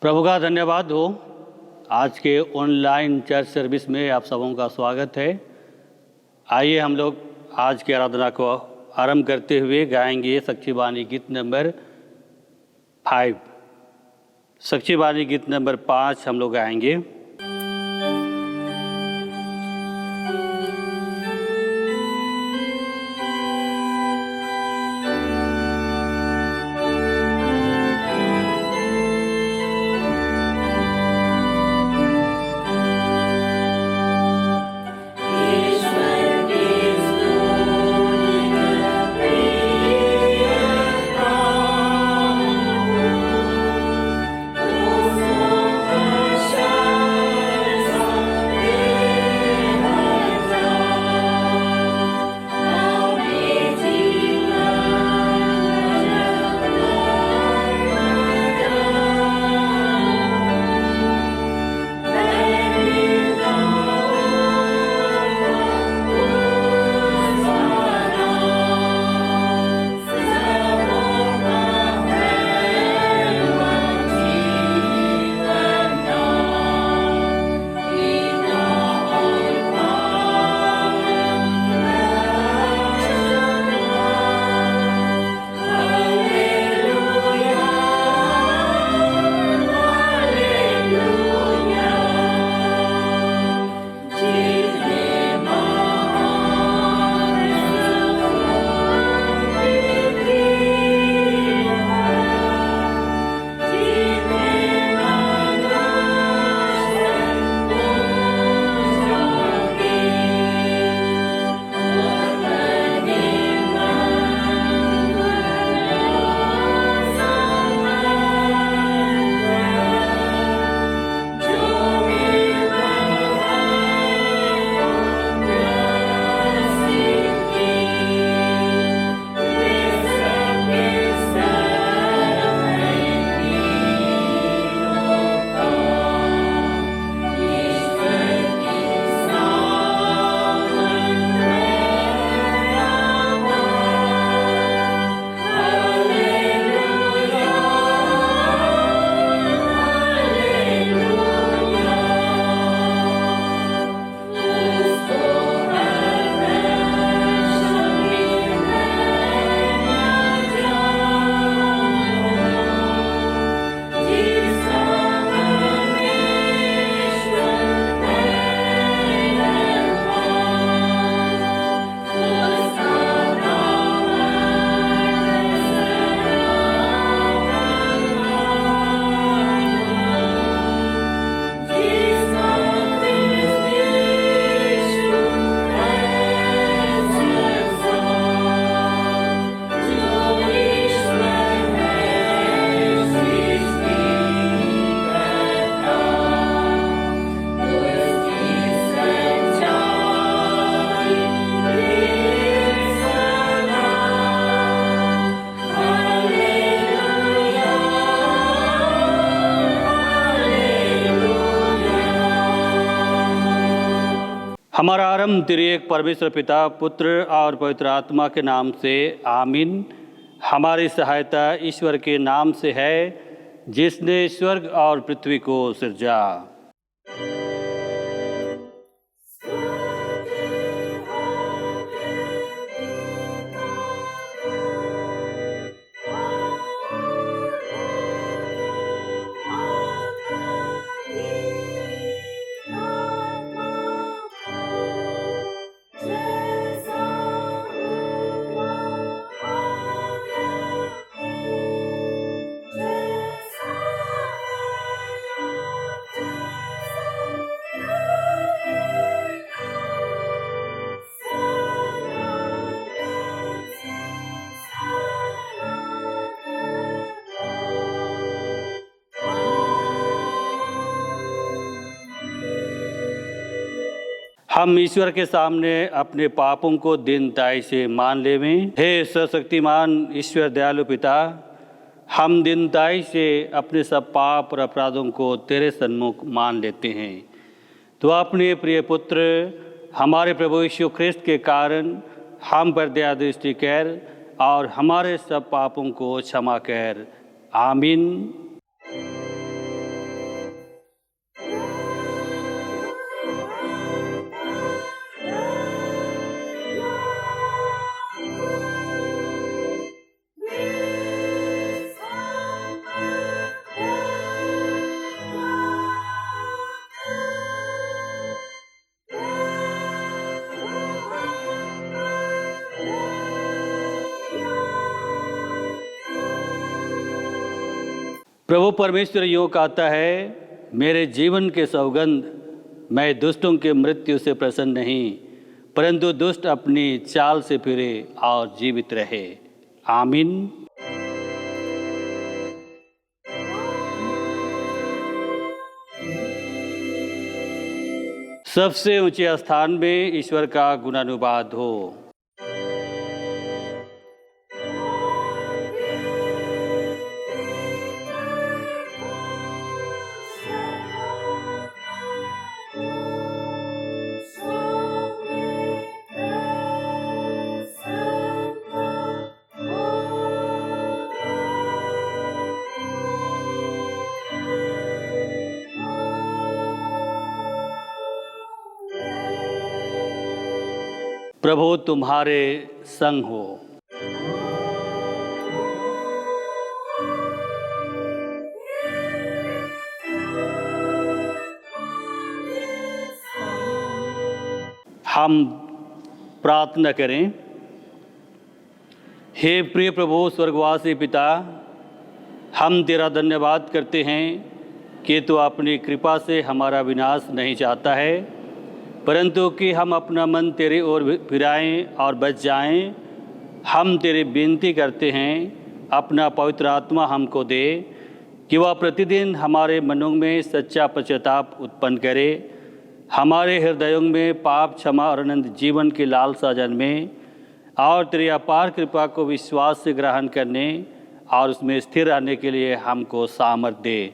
प्रभु का धन्यवाद हो। आज के ऑनलाइन चर्च सर्विस में आप सबों का स्वागत है। आइए हम लोग आज की आराधना को आरंभ करते हुए गाएंगे साक्षी वाणी गीत नंबर 5। साक्षी वाणी गीत नंबर 5 हम लोग गाएंगे। हमारा आरंभ त्रिएक परमेश्वर पिता, पुत्र और पवित्र आत्मा के नाम से आमीन। हमारी सहायता ईश्वर के नाम से है, जिसने स्वर्ग और पृथ्वी को सिरजा। हम ईश्वर के सामने अपने पापों को दीनताई से मान लेवें। हे सर्वशक्तिमान ईश्वर दयालु पिता, हम दीनताई से अपने सब पाप और अपराधों को तेरे सन्मुख मान लेते हैं। तो अपने प्रिय पुत्र हमारे प्रभु यीशु ख्रिस्त के कारण हम पर दया दृष्टि कर और हमारे सब पापों को क्षमा कर। आमीन। प्रभु परमेश्वर यूँ कहता है, मेरे जीवन के सौगंध, मैं दुष्टों के मृत्यु से प्रसन्न नहीं, परंतु दुष्ट अपनी चाल से फिरे और जीवित रहे। आमीन। सबसे ऊंचे स्थान में ईश्वर का गुणानुवाद हो। प्रभु तुम्हारे संग हो। हम प्रार्थना करें। हे प्रिय प्रभु स्वर्गवासी पिता, हम तेरा धन्यवाद करते हैं कि तू अपनी कृपा से हमारा विनाश नहीं चाहता है, परंतु कि हम अपना मन तेरी ओर फिराएं और बच जाएं। हम तेरी विनती करते हैं, अपना पवित्र आत्मा हमको दे कि वह प्रतिदिन हमारे मनों में सच्चा पश्चाताप उत्पन्न करे, हमारे हृदयों में पाप क्षमा और अनंत जीवन की लालसा जन्मे, और तेरी अपार कृपा को विश्वास से ग्रहण करने और उसमें स्थिर रहने के लिए हमको सामर्थ्य दे।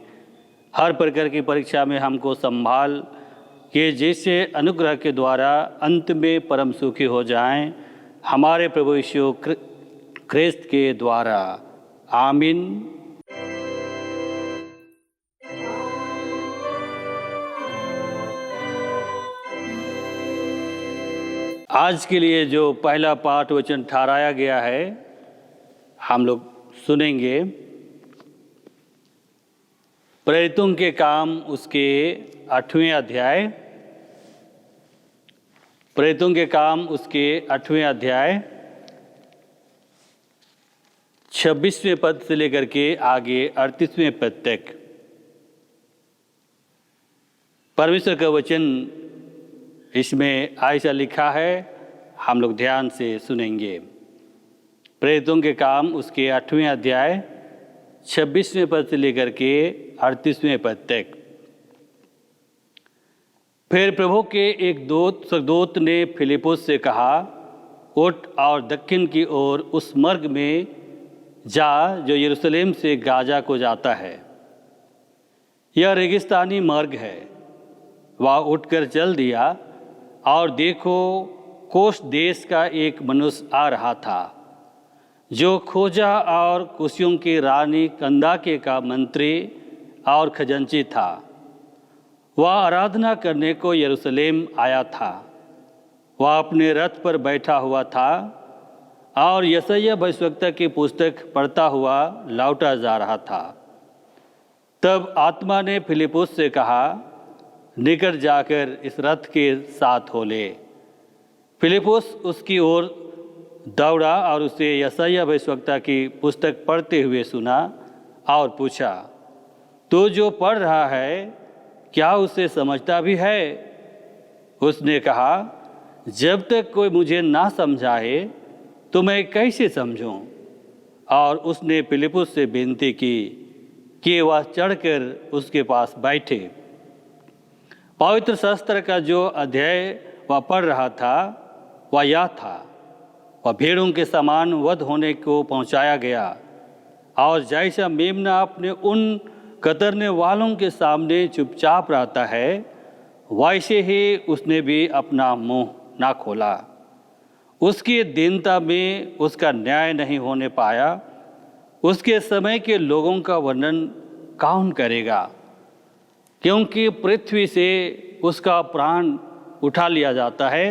हर प्रकार की परीक्षा में हमको संभाल कि जिससे अनुग्रह के द्वारा अंत में परम सुखी हो जाएं, हमारे प्रभु यीशु ख्रिस्त के द्वारा। आमीन। आज के लिए जो पहला पाठ वचन ठहराया गया है, हम लोग सुनेंगे। प्रेरितों के काम उसके 8वें अध्याय, प्रेरितों के काम उसके 8वें अध्याय 26वें पद से लेकर के आगे 38वें पद तक परमेश्वर का वचन इसमें ऐसा लिखा है, हम लोग ध्यान से सुनेंगे। प्रेरितों के काम उसके 8वें अध्याय 26वें पद से लेकर के 38वें पद तक। फिर प्रभु के एक स्वर्गदूत ने फिलिपुस से कहा, उठ और दक्षिण की ओर उस मार्ग में जा जो यरूशलेम से गाजा को जाता है। यह रेगिस्तानी मार्ग है। वह उठकर चल दिया और देखो, कोस देश का एक मनुष्य आ रहा था, जो खोजा और कुशियों की रानी कंदाके का मंत्री और खजांची था। वह आराधना करने को यरूशलेम आया था। वह अपने रथ पर बैठा हुआ था और यशायाह भविष्यवक्ता की पुस्तक पढ़ता हुआ लौटा जा रहा था। तब आत्मा ने फिलिपुस से कहा, निकट जाकर इस रथ के साथ हो ले। फिलिपुस उसकी ओर दौड़ा और उसे यशायाह भविष्यवक्ता की पुस्तक पढ़ते हुए सुना और पूछा, तू जो पढ़ रहा है क्या उसे समझता भी है? उसने कहा, जब तक कोई मुझे ना समझाए तो मैं कैसे समझूं? और उसने फिलिपुस से विनती की कि वह चढ़कर उसके पास बैठे। पवित्र शास्त्र का जो अध्याय वह पढ़ रहा था वह यह था, वह भेड़ों के समान वध होने को पहुंचाया गया, और जैसा मेमना अपने उन कतरने वालों के सामने चुपचाप रहता है, वैसे ही उसने भी अपना मुंह ना खोला। उसकी दीनता में उसका न्याय नहीं होने पाया। उसके समय के लोगों का वर्णन कौन करेगा? क्योंकि पृथ्वी से उसका प्राण उठा लिया जाता है।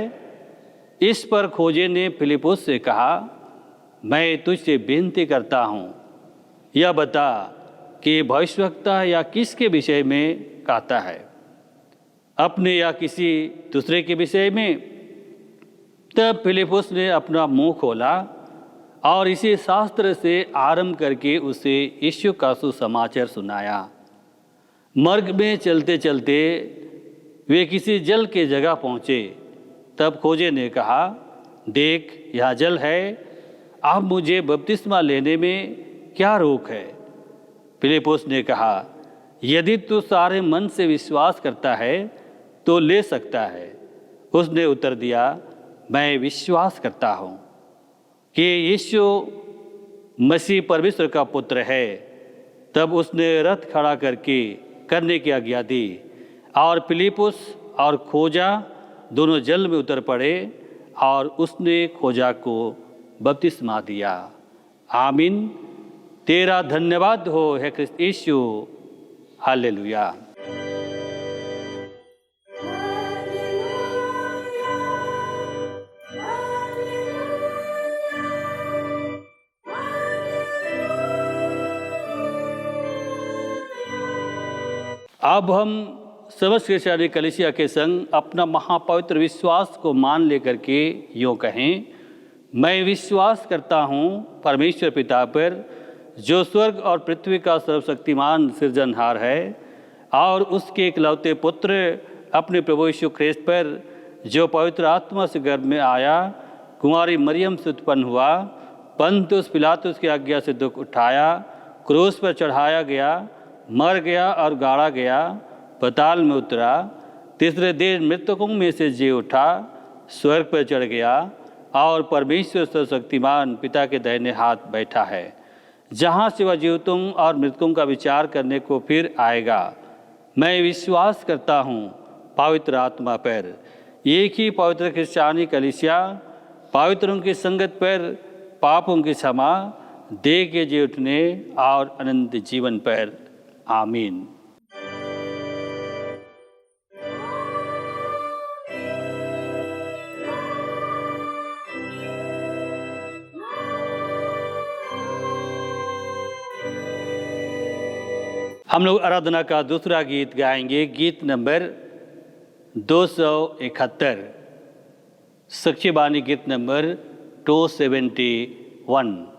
इस पर खोजे ने फिलिपुस से कहा, मैं तुझसे विनती करता हूँ, यह बता कि भविष्यवक्ता या किसके विषय में कहता है, अपने या किसी दूसरे के विषय में? तब फिलिपुस ने अपना मुंह खोला और इसी शास्त्र से आरंभ करके उसे यीशु का सुसमाचार सुनाया। मार्ग में चलते चलते वे किसी जल के जगह पहुँचे। तब खोजे ने कहा, देख यह जल है, अब मुझे बपतिस्मा लेने में क्या रोक है? फिलिप्पुस ने कहा, यदि तू सारे मन से विश्वास करता है तो ले सकता है। उसने उत्तर दिया, मैं विश्वास करता हूँ कि यीशु मसीह परमेश्वर का पुत्र है। तब उसने रथ खड़ा करने की आज्ञा दी और फिलिप्पुस और खोजा दोनों जल में उतर पड़े और उसने खोजा को बपतिस्मा दिया। आमीन। तेरा धन्यवाद हो हे क्रिस्त यीशु। हालेलुया। अब हम समस्त क्रिश्चियन कलीसिया के संग अपना महापवित्र विश्वास को मान लेकर के यूँ कहें, मैं विश्वास करता हूँ परमेश्वर पिता पर, जो स्वर्ग और पृथ्वी का सर्वशक्तिमान सृजनहार है, और उसके इकलौते पुत्र अपने प्रभु यीशु ख्रिस्त पर, जो पवित्र आत्मा से गर्भ में आया, कुंवारी मरियम से उत्पन्न हुआ, पंतुस पिलातुस की आज्ञा से दुख उठाया, क्रूस पर चढ़ाया गया, मर गया और गाड़ा गया, पाताल में उतरा, तीसरे दिन मृतकों में से जी उठा, स्वर्ग पर चढ़ गया और परमेश्वर सर्वशक्तिमान पिता के दाहिने हाथ बैठा है, जहाँ से वह जीवितों और मृतकों का विचार करने को फिर आएगा। मैं विश्वास करता हूँ पवित्र आत्मा पर, एक ही पवित्र क्रिश्चियानी कलीसिया, पवित्रों की संगत पर, पापों की क्षमा, देह के जी उठने और अनंत जीवन पर। आमीन। हम लोग आराधना का दूसरा गीत गाएंगे, गीत नंबर 271, सच्ची बानी गीत नंबर 271।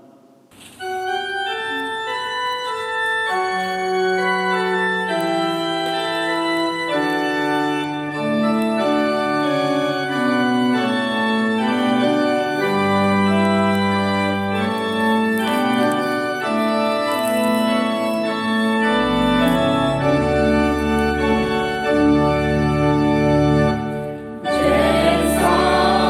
Jai Sam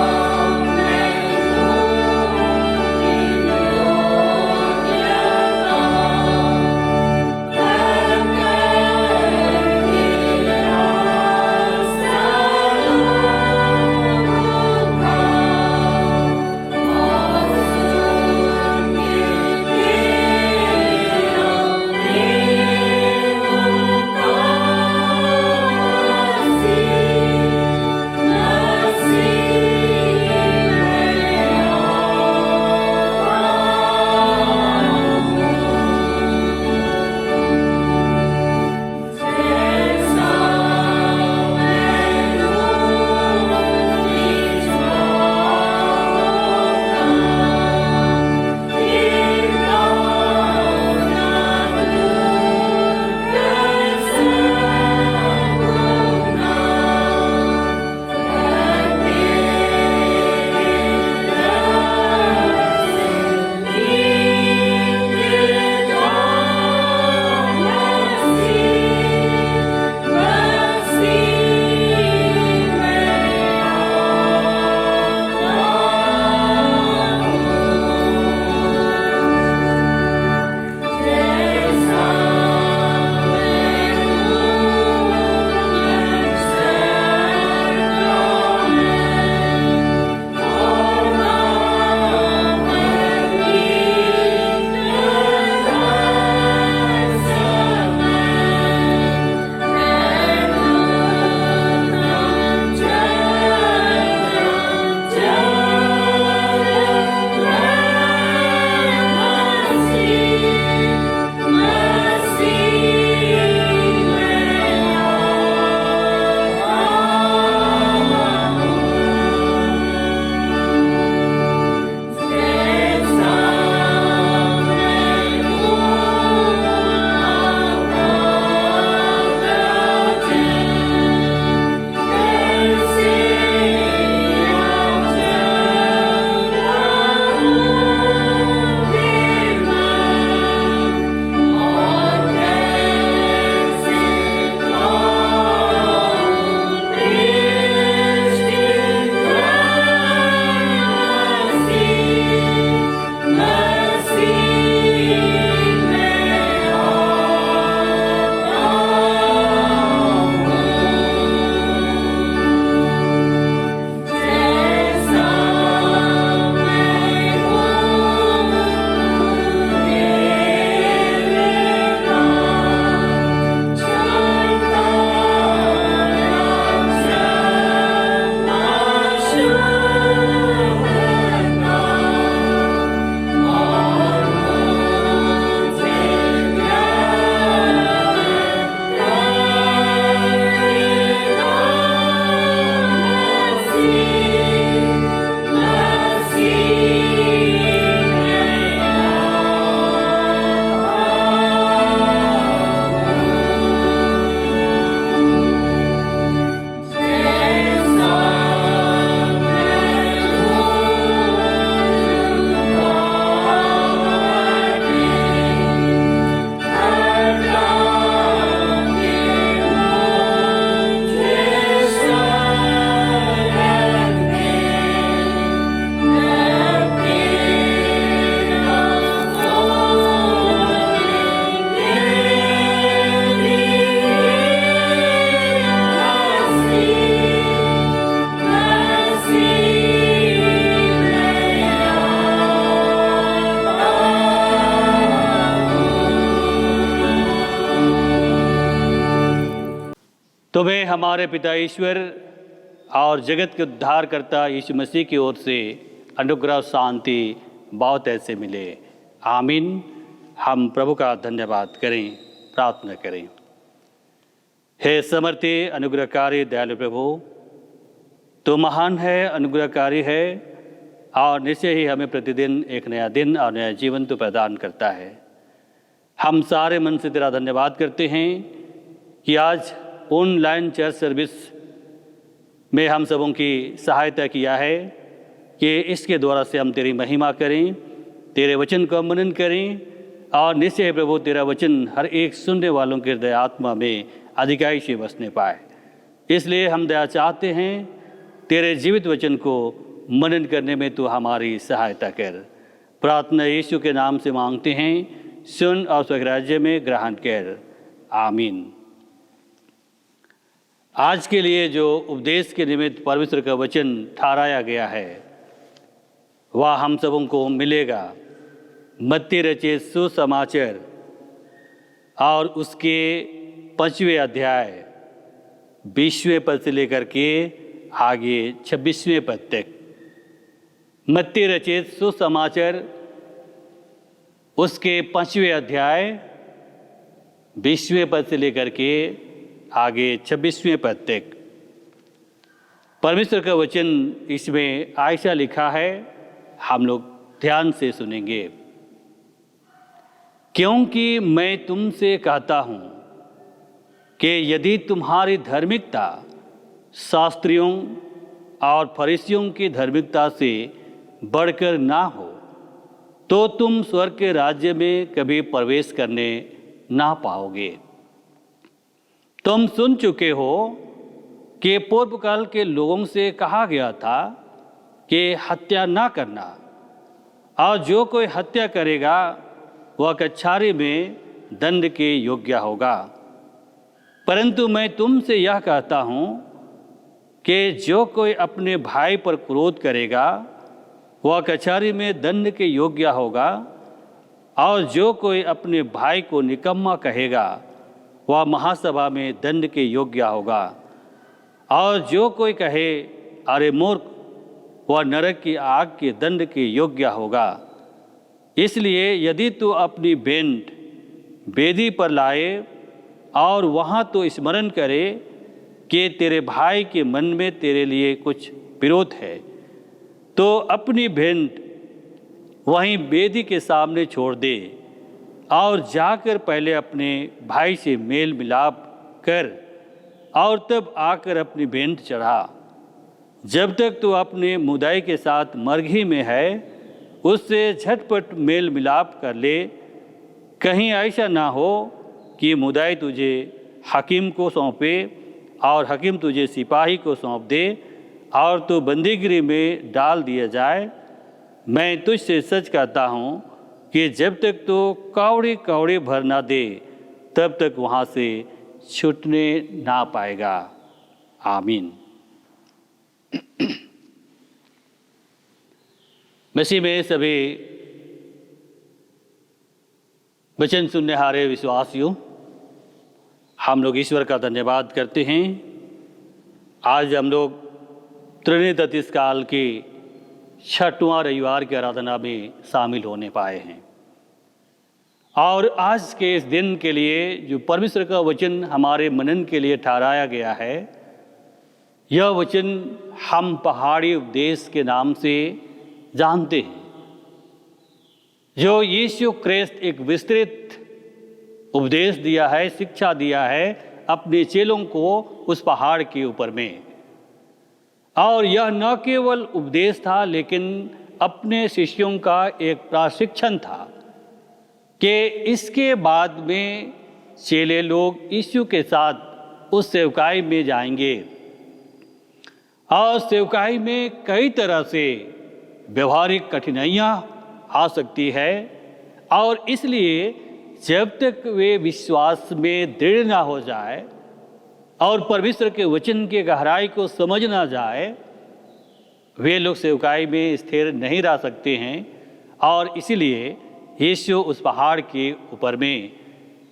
तुम्हें हमारे पिता ईश्वर और जगत के उद्धारकर्ता यीशु मसीह की ओर से अनुग्रह शांति बहुत ऐसे मिले। आमीन। हम प्रभु का धन्यवाद करें, प्रार्थना करें। हे समर्थी अनुग्रहकारी दयालु प्रभु, तो महान है, अनुग्रहकारी है और निश्चय ही हमें प्रतिदिन एक नया दिन और नया जीवन तो प्रदान करता है। हम सारे मन से तेरा धन्यवाद करते हैं कि आज ऑनलाइन चर्च सर्विस में हम सबों की सहायता किया है कि इसके द्वारा से हम तेरी महिमा करें, तेरे वचन को मनन करें और निश्चय प्रभु तेरा वचन हर एक सुनने वालों के हृदय आत्मा में अधिकाई से बसने पाए। इसलिए हम दया चाहते हैं, तेरे जीवित वचन को मनन करने में तू हमारी सहायता कर। प्रार्थना यीशु के नाम से मांगते हैं, सुन और स्वर्गराज्य में ग्रहण कर। आमीन। आज के लिए जो उपदेश के निमित्त परमेश्वर का वचन ठहराया गया है वह हम सबों को मिलेगा मत्ती रचित सुसमाचार और उसके 5वें अध्याय 20वें पद से लेकर के आगे 26वें पद तक। मत्ती रचित सुसमाचार उसके 5वें अध्याय 20वें पद से लेकर के आगे 26वें पद तक। परमेश्वर का वचन इसमें ऐसा लिखा है, हम लोग ध्यान से सुनेंगे। क्योंकि मैं तुमसे कहता हूं कि यदि तुम्हारी धार्मिकता शास्त्रियों और फरीसियों की धार्मिकता से बढ़कर ना हो तो तुम स्वर्ग के राज्य में कभी प्रवेश करने ना पाओगे। तुम सुन चुके हो कि पूर्व काल के लोगों से कहा गया था कि हत्या ना करना, और जो कोई हत्या करेगा वह कछारी में दंड के योग्य होगा। परंतु मैं तुमसे यह कहता हूँ कि जो कोई अपने भाई पर क्रोध करेगा वह कचहरी में दंड के योग्य होगा, और जो कोई अपने भाई को निकम्मा कहेगा वह महासभा में दंड के योग्य होगा, और जो कोई कहे अरे मूर्ख वह नरक की आग के दंड के योग्य होगा। इसलिए यदि तू अपनी भेंट वेदी पर लाए और वहाँ तो स्मरण करे कि तेरे भाई के मन में तेरे लिए कुछ विरोध है, तो अपनी भेंट वहीं वेदी के सामने छोड़ दे और जाकर पहले अपने भाई से मेल मिलाप कर और तब आकर अपनी भेंट चढ़ा। जब तक तू अपने मुदाई के साथ मरघी में है उससे झटपट मेल मिलाप कर ले। कहीं ऐसा ना हो कि मुदाई तुझे हकीम को सौंपे और हकीम तुझे सिपाही को सौंप दे और तू बंदीगिरी में डाल दिया जाए। मैं तुझसे सच कहता हूँ कि जब तक तो कौड़ी कौड़ी भर ना दे तब तक वहाँ से छूटने ना पाएगा। आमीन। मसीह में सभी वचन सुनने हारे विश्वासियों, हम लोग ईश्वर का धन्यवाद करते हैं। आज हम लोग त्रिनिदातीस काल के 6वां रविवार की आराधना में शामिल होने पाए हैं, और आज के इस दिन के लिए जो परमेश्वर का वचन हमारे मनन के लिए ठहराया गया है, यह वचन हम पहाड़ी उपदेश के नाम से जानते हैं, जो यीशु क्रिस्त एक विस्तृत उपदेश दिया है, शिक्षा दिया है अपने चेलों को उस पहाड़ के ऊपर में। और यह न केवल उपदेश था लेकिन अपने शिष्यों का एक प्रशिक्षण था कि इसके बाद में चेले लोग यीशु के साथ उस सेवकाई में जाएंगे, और सेवकाई में कई तरह से व्यवहारिक कठिनाइयाँ आ सकती है, और इसलिए जब तक वे विश्वास में दृढ़ ना हो जाए और परमेश्वर के वचन के गहराई को समझ ना जाए, वे लोग सेवकाई में स्थिर नहीं रह सकते हैं। और इसीलिए यीशु उस पहाड़ के ऊपर में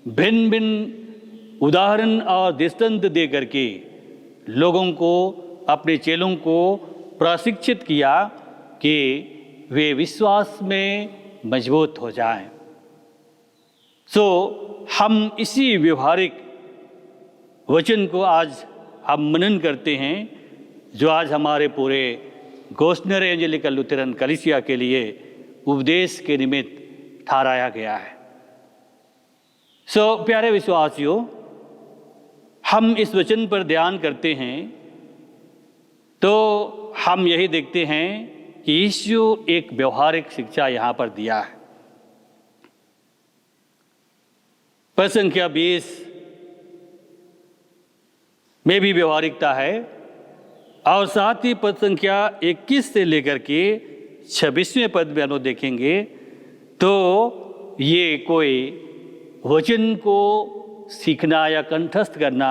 भिन्न भिन्न उदाहरण और दृष्टांत दे करके लोगों को, अपने चेलों को प्रशिक्षित किया कि वे विश्वास में मजबूत हो जाएं। हम इसी व्यवहारिक वचन को आज हम मनन करते हैं, जो आज हमारे पूरे गोस्नर एंजेलिकल लुथेरन कलीसिया के लिए उपदेश के निमित्त ठहराया गया है। प्यारे विश्वासियों, हम इस वचन पर ध्यान करते हैं तो हम यही देखते हैं कि यीशु एक व्यवहारिक शिक्षा यहाँ पर दिया है। पद संख्या 20 में भी व्यवहारिकता है, और साथ ही पद संख्या 21 से लेकर के 26वें पद में हम देखेंगे तो ये कोई वचन को सीखना या कंठस्थ करना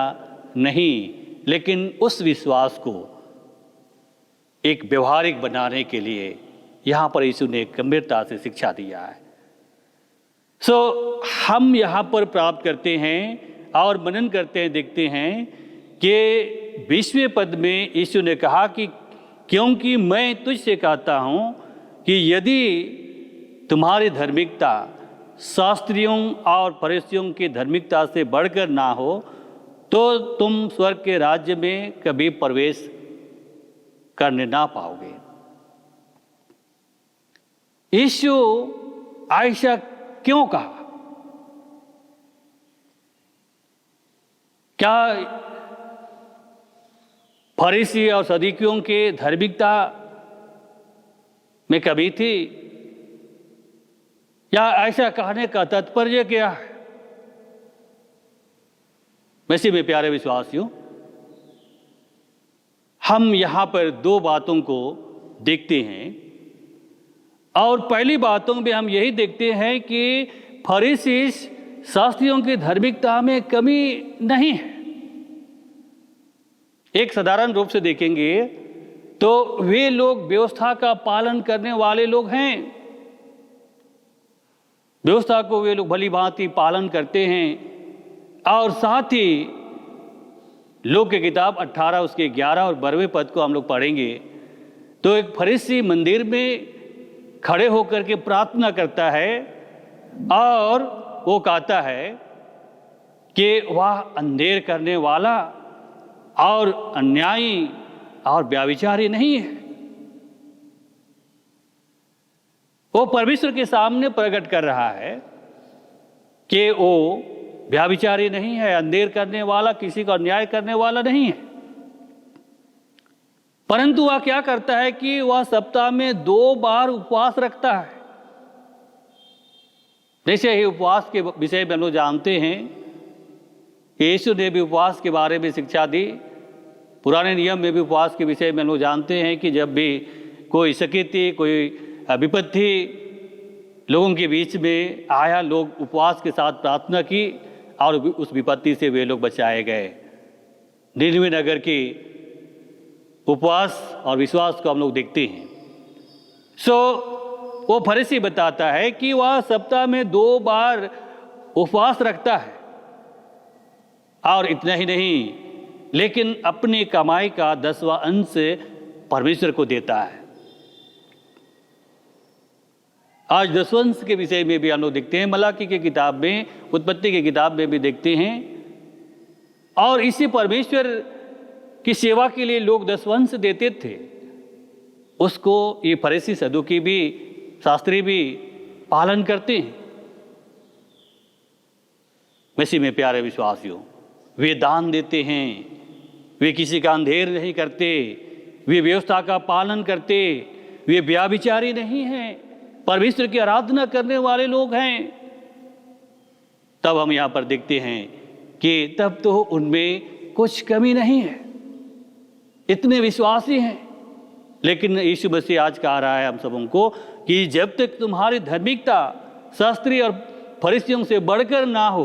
नहीं, लेकिन उस विश्वास को एक व्यवहारिक बनाने के लिए यहाँ पर यीशु ने गंभीरता से शिक्षा दिया है। हम यहाँ पर प्राप्त करते हैं और मनन करते हैं, देखते हैं कि 20वें पद में यीशु ने कहा कि क्योंकि मैं तुझसे कहता हूँ कि यदि तुम्हारी धार्मिकता शास्त्रियों और फरीसियों की धार्मिकता से बढ़कर ना हो तो तुम स्वर्ग के राज्य में कभी प्रवेश करने ना पाओगे। यीशु ऐसा क्यों कहा? क्या फरीसी और सदूकियों के धार्मिकता में कमी थी, या ऐसा कहने का तात्पर्य क्या है? वैसे में प्यारे विश्वासियों, हम यहाँ पर दो बातों को देखते हैं, और पहली बातों में हम यही देखते हैं कि फरीसी शास्त्रियों की धार्मिकता में कमी नहीं है। एक साधारण रूप से देखेंगे तो वे लोग व्यवस्था का पालन करने वाले लोग हैं, व्यवस्था को वे लोग भली भांति पालन करते हैं। और साथ ही लोक की किताब 18 उसके 11 और 12वें पद को हम लोग पढ़ेंगे तो एक फरीसी मंदिर में खड़े होकर के प्रार्थना करता है और वो कहता है कि वह अंधेर करने वाला और अन्यायी और व्यभिचारी नहीं है। वो परमेश्वर के सामने प्रकट कर रहा है कि वो व्यभिचारी नहीं है, अंधेर करने वाला, किसी का अन्याय करने वाला नहीं है। परंतु वह क्या करता है कि वह सप्ताह में 2 बार उपवास रखता है। जैसे ही उपवास के विषय में हम लोग जानते हैं, यीशु ने भी उपवास के बारे में शिक्षा दी। पुराने नियम में भी उपवास के विषय में हम लोग जानते हैं कि जब भी कोई स्थिति, कोई विपत्ति लोगों के बीच में आया, लोग उपवास के साथ प्रार्थना की और उस विपत्ति से वे लोग बचाए गए। निनवे नगर की उपवास और विश्वास को हम लोग देखते हैं। वो फरीसी बताता है कि वह सप्ताह में 2 बार उपवास रखता है, और इतना ही नहीं, लेकिन अपनी कमाई का 10वां अंश परमेश्वर को देता है। आज दसवंश के विषय में भी हम लोग देखते हैं, मलाकी की किताब में, उत्पत्ति की किताब में भी देखते हैं। और इसी परमेश्वर की सेवा के लिए लोग दसवंश देते थे, उसको ये फरीसी सदूकी भी, शास्त्री भी पालन करते हैं। वैसे में प्यारे विश्वासियों, वे दान देते हैं, वे किसी का अंधेर नहीं करते, वे व्यवस्था का पालन करते, वे व्यभिचारी नहीं हैं, परमेश्वर की आराधना करने वाले लोग हैं। तब हम यहाँ पर देखते हैं कि तब तो उनमें कुछ कमी नहीं है, इतने विश्वासी हैं। लेकिन यीशु मसीह आज कह रहा है हम सबों को कि जब तक तुम्हारी धार्मिकता शास्त्री और फरीसियों से बढ़कर ना हो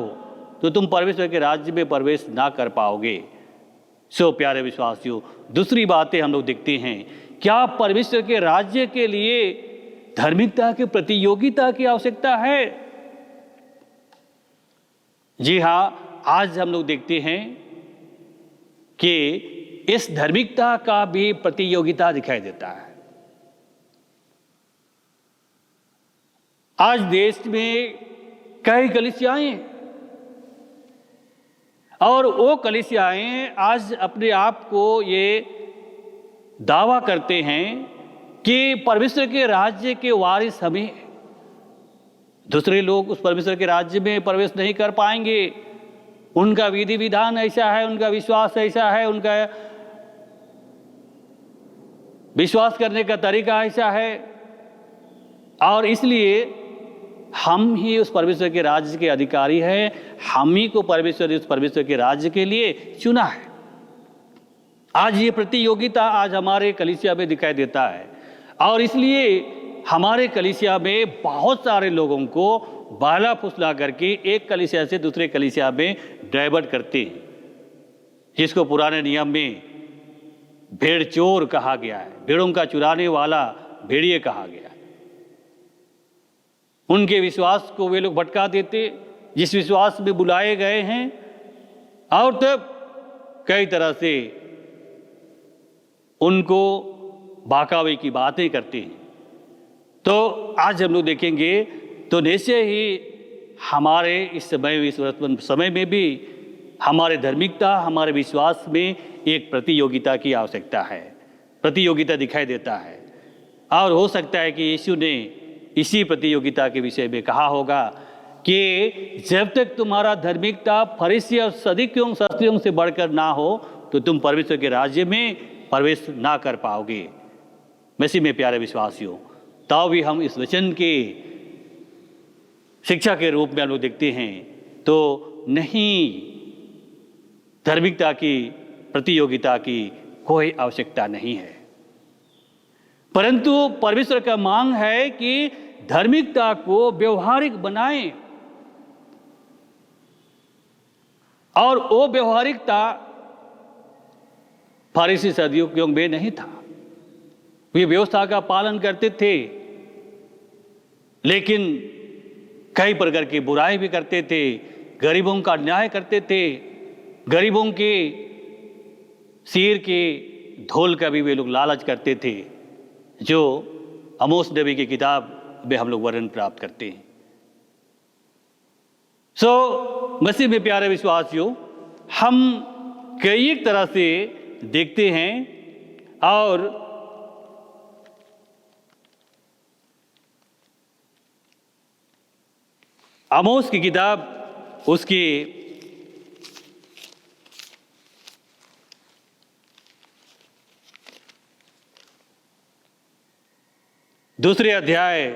तो तुम परमेश्वर के राज्य में प्रवेश ना कर पाओगे। प्यारे विश्वासियों, दूसरी बातें हम लोग देखते हैं, क्या परमेश्वर के राज्य के लिए धार्मिकता की प्रतियोगिता की आवश्यकता है? जी हाँ, आज हम लोग देखते हैं कि इस धार्मिकता का भी प्रतियोगिता दिखाई देता है। आज देश में कई कलीसियाएं और वो कलीसियाएं आज अपने आप को ये दावा करते हैं कि परमेश्वर के राज्य के वारिस हमें, दूसरे लोग उस परमेश्वर के राज्य में प्रवेश नहीं कर पाएंगे। उनका विधि विधान ऐसा है, उनका विश्वास ऐसा है, उनका विश्वास करने का तरीका ऐसा है, और इसलिए हम ही उस परमेश्वर के राज्य के अधिकारी हैं। हम ही को परमेश्वर उस परमेश्वर के राज्य के लिए चुना है। आज ये प्रतियोगिता आज हमारे कलीसिया में दिखाई देता है, और इसलिए हमारे कलीसिया में बहुत सारे लोगों को बहला फुसला करके एक कलीसिया से दूसरे कलीसिया में डाइवर्ट करते हैं, जिसको पुराने नियम में भेड़ चोर कहा गया है, भेड़ों का चुराने वाला भेड़िए कहा गया है। उनके विश्वास को वे लोग भटका देते, जिस विश्वास में बुलाए गए हैं, और तब कई तरह से उनको बहकावे की बातें करते हैं। तो आज हम लोग देखेंगे तो निश्चय ही हमारे इस समय, इस वर्तमान समय में भी हमारे धार्मिकता, हमारे विश्वास में एक प्रतियोगिता की आवश्यकता है, प्रतियोगिता दिखाई देता है। और हो सकता है कि यीशु ने इसी प्रतियोगिता के विषय में कहा होगा कि जब तक तुम्हारा धार्मिकता फरीसी और सदूकियों शास्त्रियों से बढ़कर ना हो तो तुम परमेश्वर के राज्य में प्रवेश ना कर पाओगे। मसीह में प्यारे विश्वासियों, तो भी हम इस वचन के शिक्षा के रूप में हम लोग देखते हैं तो नहीं, धार्मिकता की प्रतियोगिता की कोई आवश्यकता नहीं है, परंतु परमेश्वर का मांग है कि धार्मिकता को व्यवहारिक बनाएं। और वो व्यवहारिकता फरीसी सदूकियों में नहीं था। वे व्यवस्था का पालन करते थे, लेकिन कई प्रकार की बुराई भी करते थे, गरीबों का अन्याय करते थे, गरीबों के सिर के धूल का भी वे लोग लालच करते थे, जो आमोस नबी की किताब में हम लोग वर्णन प्राप्त करते हैं। मसीह में प्यारे विश्वासियों, हम कई एक तरह से देखते हैं, और आमोस की किताब उसकी 2 अध्याय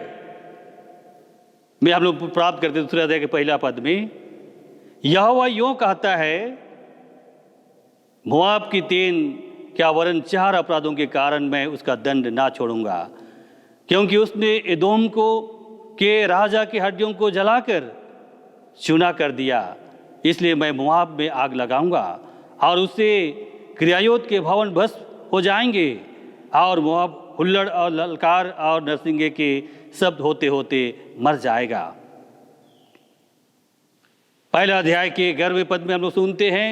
में हम लोग प्राप्त करते हैं। 2 अध्याय के पहला पद में यहोवा यूं कहता है, मोआब की 3 क्या वरन 4 अपराधों के कारण मैं उसका दंड ना छोड़ूंगा, क्योंकि उसने एदोम को के राजा की हड्डियों को जलाकर चूना कर दिया। इसलिए मैं मोआब में आग लगाऊंगा और उससे क्रियायोत के भवन भस्म हो जाएंगे, और मोआब हुल्लड़ और ललकार और नरसिंगे के शब्द होते होते मर जाएगा। पहला अध्याय के 11वें पद में हम लोग सुनते हैं,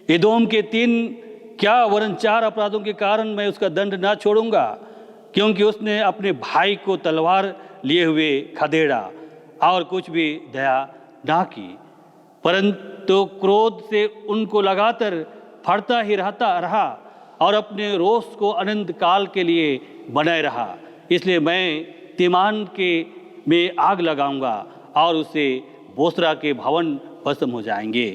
एदोम के 3 क्या वरन 4 अपराधों के कारण मैं उसका दंड ना छोड़ूंगा, क्योंकि उसने अपने भाई को तलवार लिए हुए खदेड़ा और कुछ भी दया ना की, परंतु क्रोध से उनको लगातार फड़ता ही रहा और अपने रोष को अनंत काल के लिए बनाए रहा। इसलिए मैं तीमान के में आग लगाऊंगा और उससे बोसरा के भवन भस्म हो जाएंगे।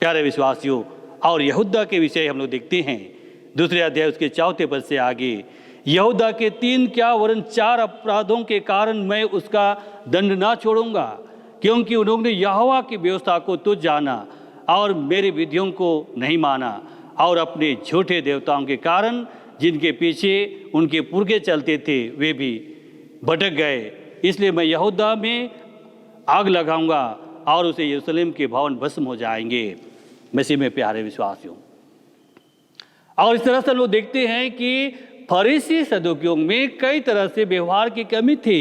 प्यारे विश्वासियों, और यहूदा के विषय हम लोग देखते हैं 2 अध्याय उसके 4 पद से आगे, यहूदा के 3 क्या वरन 4 अपराधों के कारण मैं उसका दंड ना छोड़ूंगा, क्योंकि उन्होंने यहोवा की व्यवस्था को तुच्छ जाना और मेरी विधियों को नहीं माना, और अपने झूठे देवताओं के कारण जिनके पीछे उनके पुरखे चलते थे वे भी भटक गए। इसलिए मैं यहूदा में आग लगाऊंगा और उसे यरूशलेम के भवन भस्म हो जाएंगे। मसीह में प्यारे विश्वासियों, और इस तरह से लोग देखते हैं कि फरीसी सदूकियों में कई तरह से व्यवहार की कमी थी,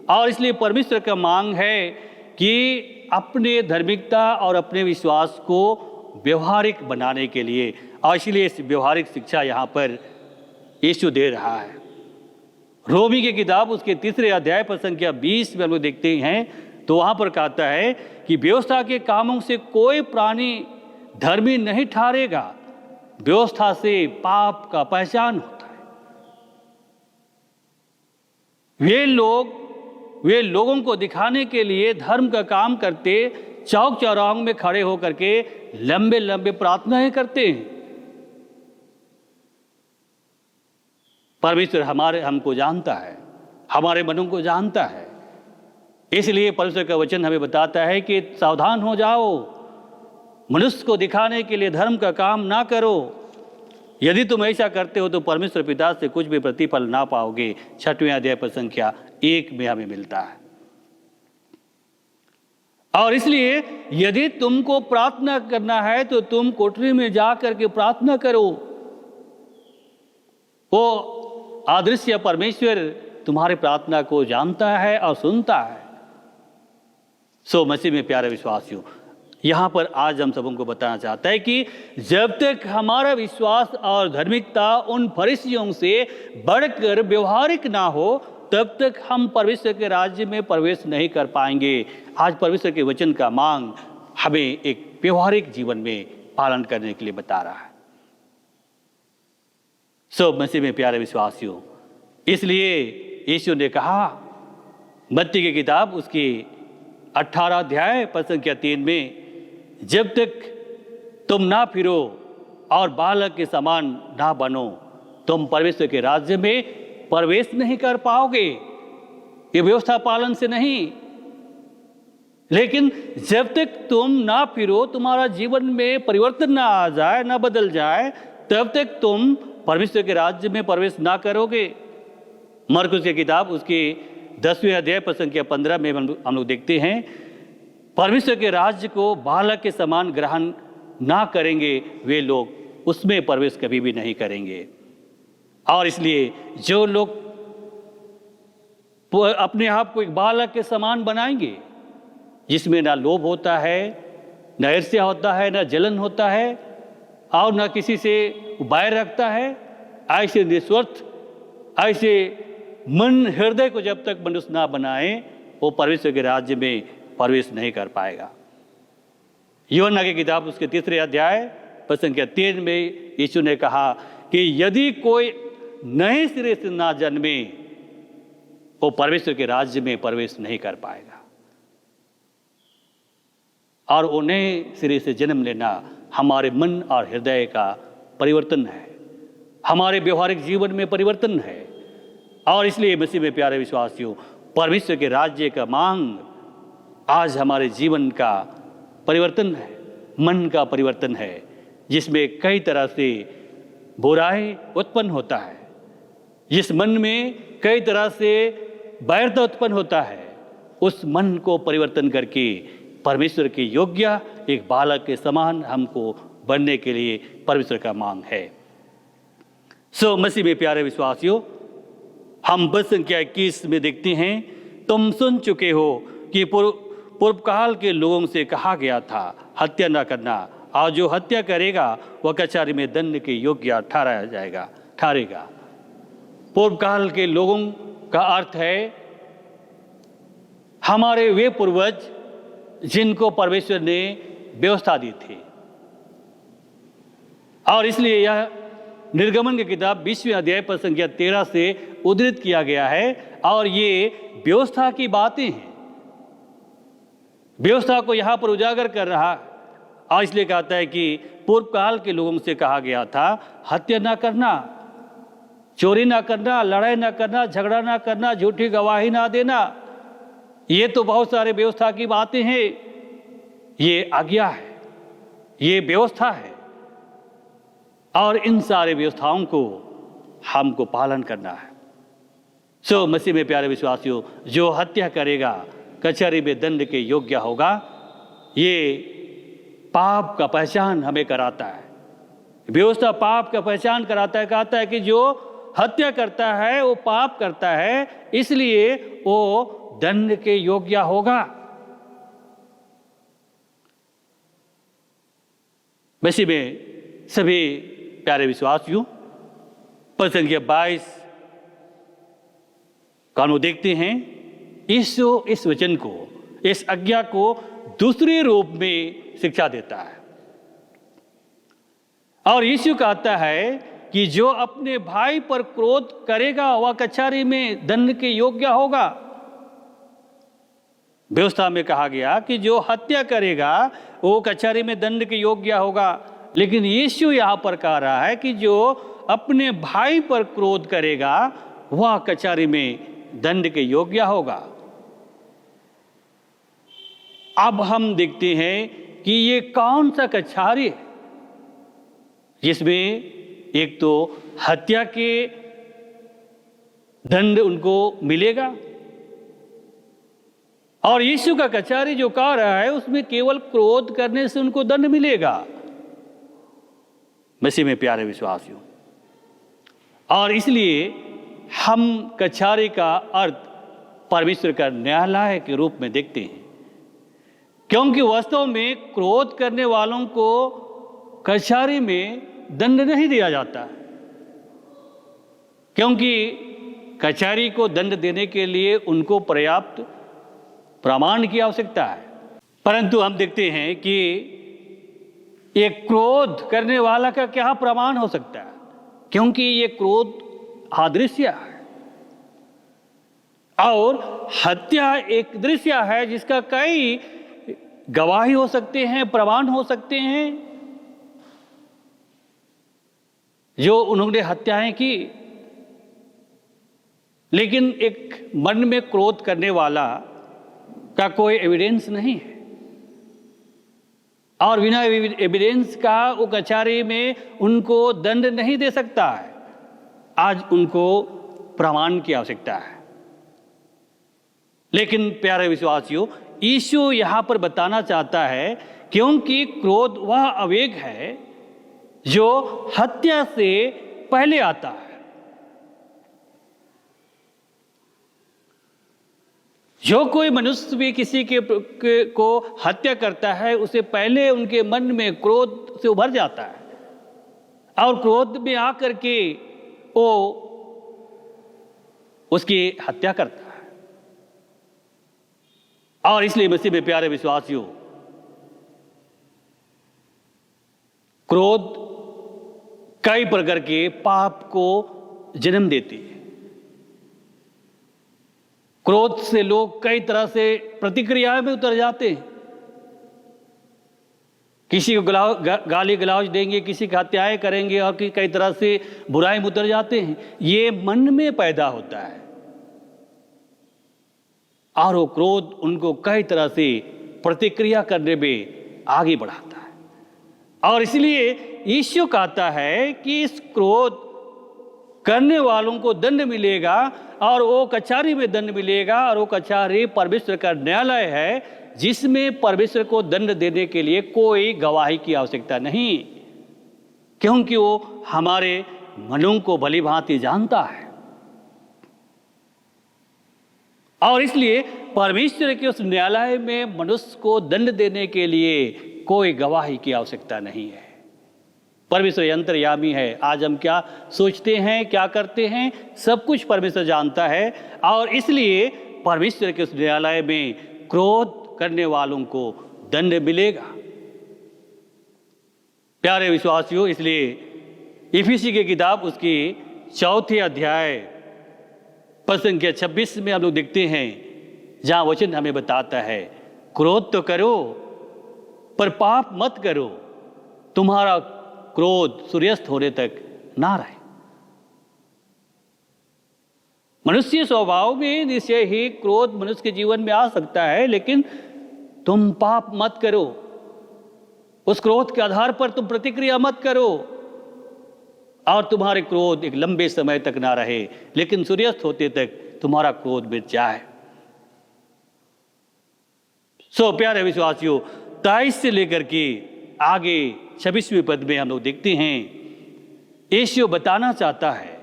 और इसलिए परमेश्वर का मांग है कि अपने धार्मिकता और अपने विश्वास को व्यवहारिक बनाने के लिए। और इसलिए इस व्यवहारिक शिक्षा यहाँ पर यीशु दे रहा है। रोमी की किताब उसके 3 अध्याय पर संख्या 20 में हम लोग देखते हैं तो वहाँ पर कहता है कि व्यवस्था के कामों से कोई प्राणी धर्मी नहीं ठहरेगा, व्यवस्था से पाप का पहचान होता है। वे लोगों को दिखाने के लिए धर्म का काम करते, चौक चौराहों में खड़े होकर के लंबे लंबे प्रार्थनाएं करते हैं। परमेश्वर हमको जानता है, हमारे मनों को जानता है। इसलिए परमेश्वर का वचन हमें बताता है कि सावधान हो जाओ, मनुष्य को दिखाने के लिए धर्म का काम ना करो। यदि तुम ऐसा करते हो तो परमेश्वर पिता से कुछ भी प्रतिफल ना पाओगे। 6वें अध्याय पर संख्या 1 में हमें मिलता है। और इसलिए यदि तुमको प्रार्थना करना है तो तुम कोठरी में जा करके प्रार्थना करो। वो अदृश्य परमेश्वर तुम्हारी प्रार्थना को जानता है और सुनता है। सो मसीह में प्यारे विश्वासियों, यहाँ पर आज हम सबों को बताना चाहता है कि जब तक हमारा विश्वास और धार्मिकता उन फरीसियों से बढ़कर व्यवहारिक ना हो, तब तक हम परमेश्वर के राज्य में प्रवेश नहीं कर पाएंगे। आज परमेश्वर के वचन का मांग हमें एक व्यवहारिक जीवन में पालन करने के लिए बता रहा है। सब मसीह में प्यारे विश्वासियों, इसलिए यीशु ने कहा मत्ती की किताब उसकी 18 अध्याय पर संख्या 3 में, जब तक तुम ना फिरो और बालक के समान ना बनो, तुम परमेश्वर के राज्य में प्रवेश नहीं कर पाओगे। ये व्यवस्था पालन से नहीं, लेकिन जब तक तुम ना फिरो, तुम्हारा जीवन में परिवर्तन ना आ जाए, ना बदल जाए, तब तक तुम परमेश्वर के राज्य में प्रवेश ना करोगे। मरकुस की किताब उसकी 10वें अध्याय पर संख्या 15 में हम लोग देखते हैं, परमेश्वर के राज्य को बालक के समान ग्रहण ना करेंगे वे लोग उसमें प्रवेश कभी भी नहीं करेंगे। और इसलिए जो लोग अपने आप को एक बालक के समान बनाएंगे, जिसमें ना लोभ होता है, ना ईर्ष्या होता है, ना जलन होता है और ना किसी से बैर रखता है, ऐसे निस्वार्थ, ऐसे मन हृदय को जब तक मनुष्य ना बनाए, वो परमेश्वर के राज्य में प्रवेश नहीं कर पाएगा। यूहन्ना की किताब उसके 3 अध्याय पर संख्या 3 में यीशु ने कहा कि यदि कोई नए सिरे से ना जन्मे, वो परमेश्वर के राज्य में प्रवेश नहीं कर पाएगा। और वो नए सिरे से जन्म लेना हमारे मन और हृदय का परिवर्तन है, हमारे व्यवहारिक जीवन में परिवर्तन है। और इसलिए मसीह में प्यारे विश्वासियों, परमेश्वर के राज्य का मांग आज हमारे जीवन का परिवर्तन है, मन का परिवर्तन है, जिसमें कई तरह से बुराई उत्पन्न होता है, जिस मन में कई तरह से बैरता उत्पन्न होता है, उस मन को परिवर्तन करके परमेश्वर के योग्य एक बालक के समान हमको बनने के लिए परमेश्वर का मांग है। सो मसीह में प्यारे विश्वासियों, हम पद संख्या 21 में देखते हैं, तुम सुन चुके हो कि पूर्व काल के लोगों से कहा गया था, हत्या न करना, और जो हत्या करेगा वह कचहरी में दंड के योग्य ठहरेगा। पूर्व काल के लोगों का अर्थ है हमारे वे पूर्वज जिनको परमेश्वर ने व्यवस्था दी थी। और इसलिए यह निर्गमन की किताब 20वें अध्याय पर संख्या 13 से उद्धृत किया गया है। और ये व्यवस्था की बातें हैं, व्यवस्था को यहाँ पर उजागर कर रहा है। और इसलिए कहता है कि पूर्व काल के लोगों से कहा गया था, हत्या ना करना, चोरी ना करना, लड़ाई ना करना, झगड़ा ना करना, झूठी गवाही ना देना। ये तो बहुत सारे व्यवस्था की बातें हैं, ये आज्ञा है, ये व्यवस्था है। और इन सारे व्यवस्थाओं को हमको पालन करना है। सो मसीह में प्यारे विश्वासियों, जो हत्या करेगा कचहरी में दंड के योग्य होगा। ये पाप का पहचान हमें कराता है, व्यवस्था पाप का पहचान कराता है। कहता है कि जो हत्या करता है वो पाप करता है, इसलिए वो दंड के योग्य होगा। मसीह में सभी प्यारे विश्वासियों, पद संख्या 22 का हम देखते हैं, यीशु इस वचन को, इस आज्ञा को दूसरे रूप में शिक्षा देता है। और यीशु कहता है कि जो अपने भाई पर क्रोध करेगा वह कचहरी में दंड के योग्य होगा। व्यवस्था में कहा गया कि जो हत्या करेगा वो कचहरी में दंड के योग्य होगा, लेकिन यीशु यहाँ पर कह रहा है कि जो अपने भाई पर क्रोध करेगा वह कचहरी में दंड के योग्य होगा। अब हम देखते हैं कि ये कौन सा कचहरी है जिसमें एक तो हत्या के दंड उनको मिलेगा, और यीशु का कचहरी जो कह रहा है उसमें केवल क्रोध करने से उनको दंड मिलेगा। मसीह में प्यारे विश्वासियों, और इसलिए हम कचहरी का अर्थ परमेश्वर का न्यायालय के रूप में देखते हैं, क्योंकि वास्तव में क्रोध करने वालों को कचहरी में दंड नहीं दिया जाता, क्योंकि कचहरी को दंड देने के लिए उनको पर्याप्त प्रमाण की आवश्यकता है। परंतु हम देखते हैं कि एक क्रोध करने वाला का क्या प्रमाण हो सकता है, क्योंकि ये क्रोध अदृश्य है और हत्या एक दृश्य है जिसका कई गवाही हो सकते हैं, प्रमाण हो सकते हैं जो उन्होंने हत्याएं की। लेकिन एक मन में क्रोध करने वाला का कोई एविडेंस नहीं है, और बिना एविडेंस का वो कचहरी में उनको दंड नहीं दे सकता है। आज उनको प्रमाण की आवश्यकता है। लेकिन प्यारे विश्वासियों, यीशु यहां पर बताना चाहता है क्योंकि क्रोध वह आवेग है जो हत्या से पहले आता है। जो कोई मनुष्य भी किसी को हत्या करता है उसे पहले उनके मन में क्रोध से उभर जाता है, और क्रोध में आकर के वो उसकी हत्या करता है। और इसलिए मसीह में प्यारे विश्वासियों, क्रोध कई प्रकार के पाप को जन्म देती है। क्रोध से लोग कई तरह से प्रतिक्रिया में उतर जाते हैं। किसी को गाली गलौज देंगे, किसी की हत्याएं करेंगे, और कई तरह से बुराई में उतर जाते हैं। ये मन में पैदा होता है और वो क्रोध उनको कई तरह से प्रतिक्रिया करने में आगे बढ़ाता है। और इसलिए यीशु कहता है कि इस क्रोध करने वालों को दंड मिलेगा, और वो कचहरी में दंड मिलेगा, और वो कचहरी परमेश्वर का न्यायालय है जिसमें परमेश्वर को दंड देने के लिए कोई गवाही की आवश्यकता नहीं, क्योंकि वो हमारे मनों को भली भांति जानता है। और इसलिए परमेश्वर के उस न्यायालय में मनुष्य को दंड देने के लिए कोई गवाही की आवश्यकता नहीं है। परमेश्वर अंतर्यामी है। आज हम क्या सोचते हैं, क्या करते हैं, सब कुछ परमेश्वर जानता है, और इसलिए परमेश्वर के उस न्यायालय में क्रोध करने वालों को दंड मिलेगा। प्यारे विश्वासियों, इसलिए इफिसी की किताब उसकी 4 अध्याय पद संख्या 26 में हम लोग देखते हैं, जहां वचन हमें बताता है, क्रोध तो करो पर पाप मत करो, तुम्हारा क्रोध सूर्यास्त होने तक ना रहे। मनुष्य स्वभाव में निश्चय ही क्रोध मनुष्य के जीवन में आ सकता है, लेकिन तुम पाप मत करो, उस क्रोध के आधार पर तुम प्रतिक्रिया मत करो, और तुम्हारे क्रोध एक लंबे समय तक ना रहे, लेकिन सूर्यास्त होते तक तुम्हारा क्रोध मिट जाए। सो प्यारे विश्वासियों, 23 से लेकर के आगे 26वें पद में हम लोग देखते हैं, यीशु बताना चाहता है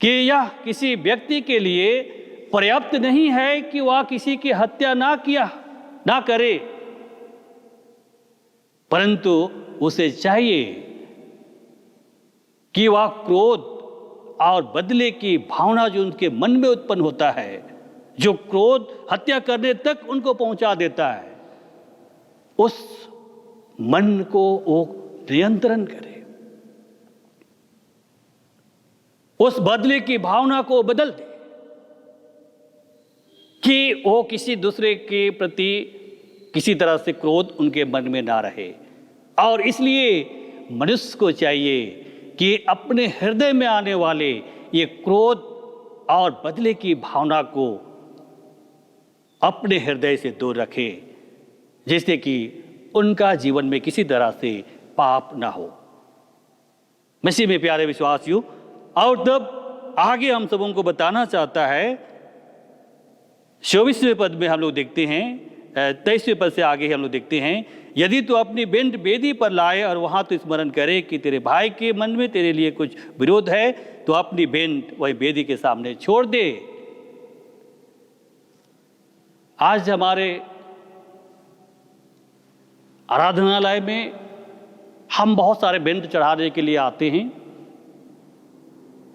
कि यह किसी व्यक्ति के लिए पर्याप्त नहीं है कि वह किसी की हत्या ना करे, परंतु उसे चाहिए कि वह क्रोध और बदले की भावना जो उनके मन में उत्पन्न होता है, जो क्रोध हत्या करने तक उनको पहुंचा देता है, उस मन को वो नियंत्रण करे, उस बदले की भावना को बदल दे कि वो किसी दूसरे के प्रति किसी तरह से क्रोध उनके मन में ना रहे। और इसलिए मनुष्य को चाहिए कि अपने हृदय में आने वाले ये क्रोध और बदले की भावना को अपने हृदय से दूर रखे, जिससे कि उनका जीवन में किसी तरह से पाप ना हो। मसीह में प्यारे विश्वासियों, और तब आगे हम सबों को बताना चाहता है, 24वें पद में हम लोग देखते हैं, 23वें पद से आगे हम लोग देखते हैं, यदि तू अपनी बेंट बेदी पर लाए और वहां तो स्मरण करे कि तेरे भाई के मन में तेरे लिए कुछ विरोध है, तो अपनी बेंट वही बेदी के सामने छोड़ दे। आज हमारे आराधनालय में हम बहुत सारे बेंट चढ़ाने के लिए आते हैं।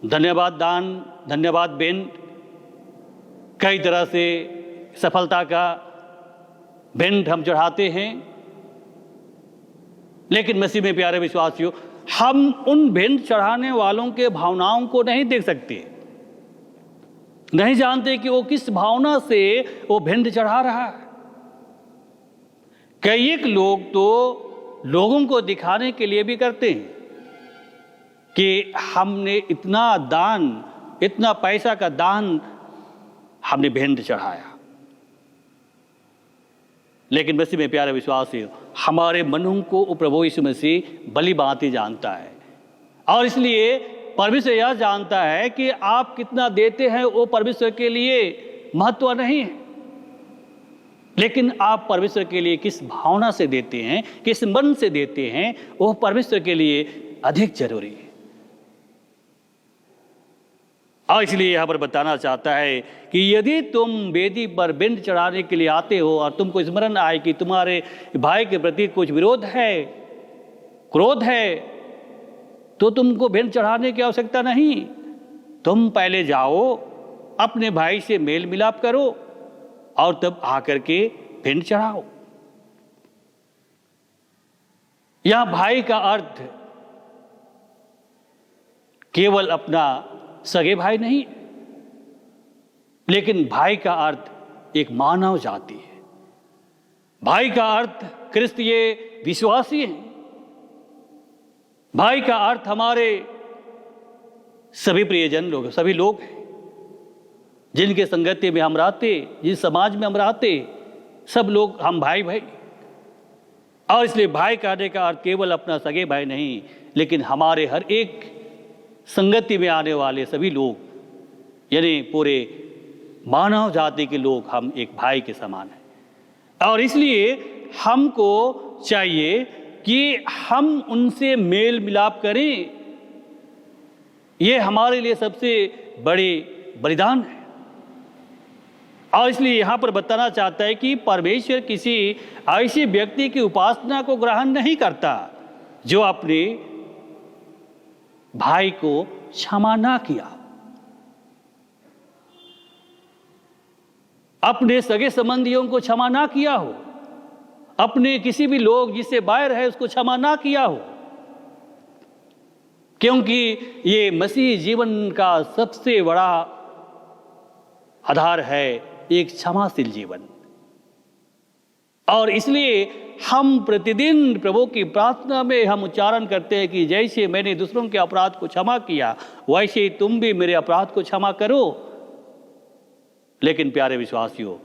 धन्यवाद दान, धन्यवाद बेंट, कई तरह से सफलता का बेंट हम चढ़ाते हैं। लेकिन मसीह में प्यारे विश्वासियों, हम उन बेंट चढ़ाने वालों के भावनाओं को नहीं देख सकते, नहीं जानते कि वो किस भावना से वो भेंट चढ़ा रहा है। कई एक लोग तो लोगों को दिखाने के लिए भी करते हैं कि हमने इतना दान, इतना पैसा का दान हमने भेंट चढ़ाया। लेकिन मसीह में प्यारे विश्वासी, हमारे मनों को प्रभु यीशु मसीह भली भांति जानता है, और इसलिए परमेश्वर यह जानता है कि आप कितना देते हैं वो परमेश्वर के लिए महत्व नहीं है, लेकिन आप परमेश्वर के लिए किस भावना से देते हैं, किस मन से देते हैं, वो परमेश्वर के लिए अधिक जरूरी है। और इसलिए यहाँ पर बताना चाहता है कि यदि तुम वेदी पर बेंट चढ़ाने के लिए आते हो और तुमको स्मरण आए कि तुम्हारे भाई के प्रति कुछ विरोध है, क्रोध है, तो तुमको बेंट चढ़ाने की आवश्यकता नहीं। तुम पहले जाओ, अपने भाई से मेल मिलाप करो और तब आकर के बेंट चढ़ाओ। यह भाई का अर्थ केवल अपना सगे भाई नहीं, लेकिन भाई का अर्थ एक मानव जाति है। भाई का अर्थ क्रिस्तीय विश्वासी है। भाई का अर्थ हमारे सभी प्रियजन लोग, सभी लोग हैं जिनके संगति में हम रहते, जिस समाज में हम रहते, सब लोग हम भाई भाई। और इसलिए भाई कहने का अर्थ केवल अपना सगे भाई नहीं, लेकिन हमारे हर एक संगति में आने वाले सभी लोग, यानी पूरे मानव जाति के लोग, हम एक भाई के समान हैं। और इसलिए हमको चाहिए कि हम उनसे मेल मिलाप करें। ये हमारे लिए सबसे बड़ी बलिदान है। और इसलिए यहाँ पर बताना चाहता है कि परमेश्वर किसी ऐसे व्यक्ति की उपासना को ग्रहण नहीं करता जो अपने भाई को क्षमा ना किया, अपने सगे संबंधियों को क्षमा ना किया हो, अपने किसी भी लोग जिससे बैर है उसको क्षमा ना किया हो, क्योंकि ये मसीह जीवन का सबसे बड़ा आधार है, एक क्षमाशील जीवन। और इसलिए हम प्रतिदिन प्रभु की प्रार्थना में हम उच्चारण करते हैं कि जैसे मैंने दूसरों के अपराध को क्षमा किया, वैसे ही तुम भी मेरे अपराध को क्षमा करो। लेकिन प्यारे विश्वासियों,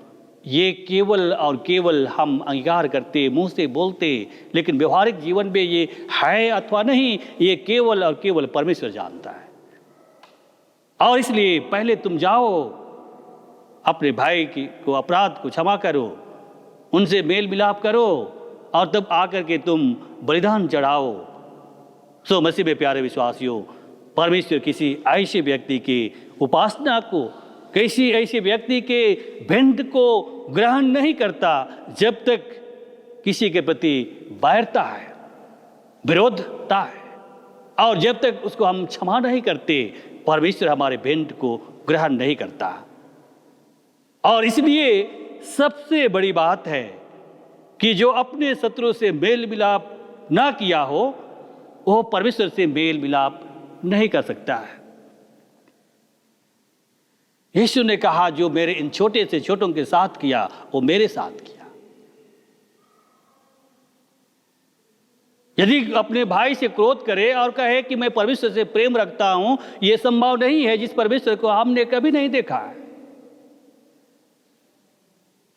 ये केवल और केवल हम अंगीकार करते, मुंह से बोलते, लेकिन व्यवहारिक जीवन में ये है अथवा नहीं, ये केवल और केवल परमेश्वर जानता है। और इसलिए पहले तुम जाओ, अपने भाई को अपराध को क्षमा करो, उनसे मेल मिलाप करो, और तब आकर के तुम बलिदान चढ़ाओ। सो मसीह में प्यारे विश्वासियों, परमेश्वर किसी ऐसे व्यक्ति की उपासना को, किसी ऐसे व्यक्ति के भेंट को ग्रहण नहीं करता जब तक किसी के प्रति बैरता है, विरोधता है, और जब तक उसको हम क्षमा नहीं करते, परमेश्वर हमारे भेंट को ग्रहण नहीं करता। और इसलिए सबसे बड़ी बात है कि जो अपने शत्रु से मेल मिलाप ना किया हो, वो परमेश्वर से मेल मिलाप नहीं कर सकता है। यीशु ने कहा, जो मेरे इन छोटे से छोटों के साथ किया, वो मेरे साथ किया। यदि अपने भाई से क्रोध करे और कहे कि मैं परमेश्वर से प्रेम रखता हूं, यह संभव नहीं है, जिस परमेश्वर को हमने कभी नहीं देखा है।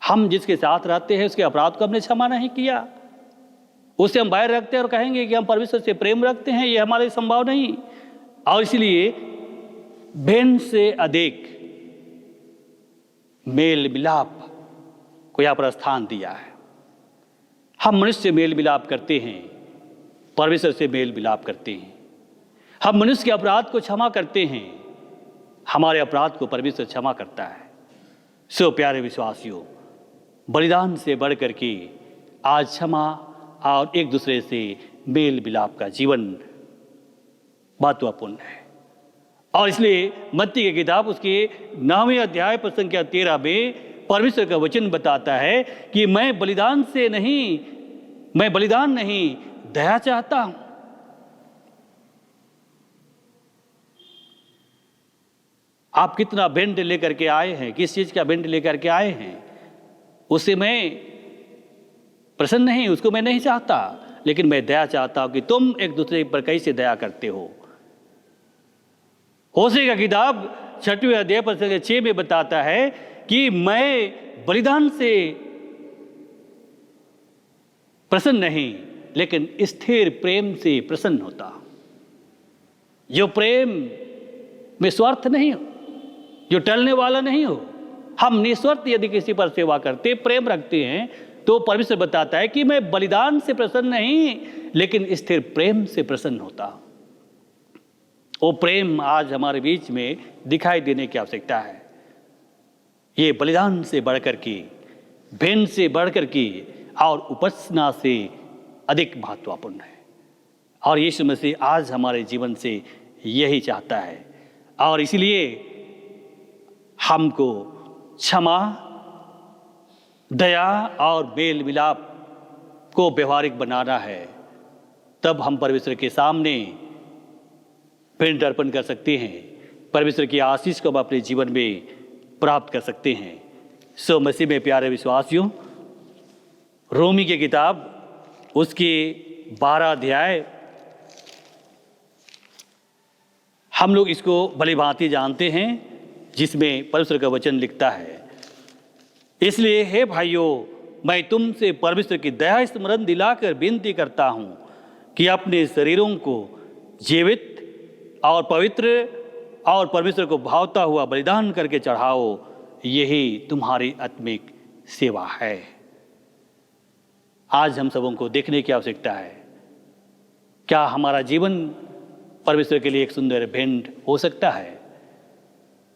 हम जिसके साथ रहते हैं उसके अपराध को हमने क्षमा नहीं किया, उससे हम बैर रखते हैं और कहेंगे कि हम परमेश्वर से प्रेम रखते हैं, यह हमारे लिए संभव नहीं। और इसलिए भेंट से अधिक मेल मिलाप को यहां पर स्थान दिया है। हम मनुष्य से मेल मिलाप करते हैं, परमेश्वर से मेल मिलाप करते हैं। हम मनुष्य के अपराध को क्षमा करते हैं, हमारे अपराध को परमेश्वर क्षमा करता है। सो प्यारे विश्वासियों, बलिदान से बढ़कर के आज क्षमा और एक दूसरे से मेल मिलाप का जीवन महत्वपूर्ण है। और इसलिए मत्ती की किताब उसके 9वें अध्याय पद संख्या 13 में परमेश्वर का वचन बताता है कि मैं बलिदान नहीं दया चाहता हूं। आप कितना भेंट लेकर के आए हैं, किस चीज का भेंट लेकर के आए हैं, उससे मैं प्रसन्न नहीं, उसको मैं नहीं चाहता, लेकिन मैं दया चाहता हूं कि तुम एक दूसरे पर कैसे दया करते हो। होशे का किताब 6वें अध्याय पद 6 में बताता है कि मैं बलिदान से प्रसन्न नहीं, लेकिन स्थिर प्रेम से प्रसन्न होता, जो प्रेम में स्वार्थ नहीं हो, जो टलने वाला नहीं हो। हम निस्वार्थ यदि किसी पर सेवा करते, प्रेम रखते हैं, तो परमेश्वर बताता है कि मैं बलिदान से प्रसन्न नहीं, लेकिन स्थिर प्रेम से प्रसन्न होता। वो प्रेम आज हमारे बीच में दिखाई देने की आवश्यकता है। ये बलिदान से बढ़कर की, भेंट से बढ़कर की और उपासना से अधिक महत्वपूर्ण है। और यीशु मसीह आज हमारे जीवन से यही चाहता है। और इसलिए हमको क्षमा, दया और मेल मिलाप को व्यवहारिक बनाना है। तब हम परमेश्वर के सामने भेंट अर्पण कर सकते हैं, परमेश्वर की आशीष को हम अपने जीवन में प्राप्त कर सकते हैं। सो मसीह में प्यारे विश्वासियों, रोमी की किताब उसके 12 अध्याय हम लोग इसको भली भांति जानते हैं, जिसमें परमेश्वर का वचन लिखता है, इसलिए हे भाइयों, मैं तुमसे परमेश्वर की दया स्मरण दिलाकर विनती करता हूं कि अपने शरीरों को जीवित और पवित्र और परमेश्वर को भावता हुआ बलिदान करके चढ़ाओ, यही तुम्हारी आत्मिक सेवा है। आज हम सबों को देखने की आवश्यकता है, क्या हमारा जीवन परमेश्वर के लिए एक सुंदर भेंट हो सकता है?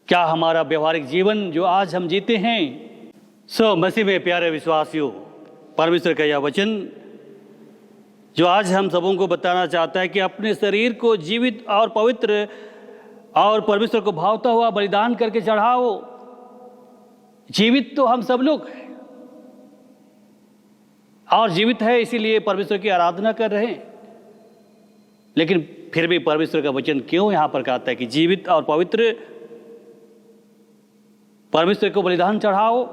क्या हमारा व्यवहारिक जीवन जो आज हम जीते हैं, सो मसीह में प्यारे विश्वासियों, परमेश्वर का यह वचन जो आज हम सबों को बताना चाहता है कि अपने शरीर को जीवित और पवित्र और परमेश्वर को भावता हुआ बलिदान करके चढ़ाओ। जीवित तो हम सब लोग हैं और जीवित है, इसीलिए परमेश्वर की आराधना कर रहे हैं। लेकिन फिर भी परमेश्वर का वचन क्यों यहाँ पर कहता है कि जीवित और पवित्र परमेश्वर को बलिदान चढ़ाओ?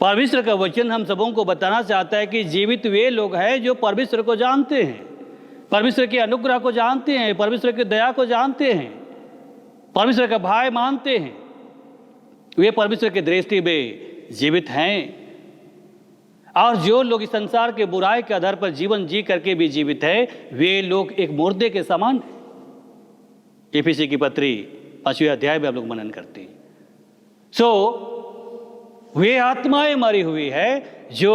परमेश्वर का वचन हम सबों को बताना चाहता है कि जीवित वे लोग हैं जो परमेश्वर को जानते हैं, परमेश्वर के अनुग्रह को जानते हैं, परमेश्वर की दया को जानते हैं, परमेश्वर का भाई मानते हैं। वे परमेश्वर की दृष्टि में जीवित हैं। और जो लोग इस संसार के बुराई के आधार पर जीवन जी करके भी जीवित है, वे लोग एक मुर्दे के समान। एफिसी की पत्री 5वें अध्याय में हम लोग मनन करते हैं। वे आत्माएं मरी हुई है जो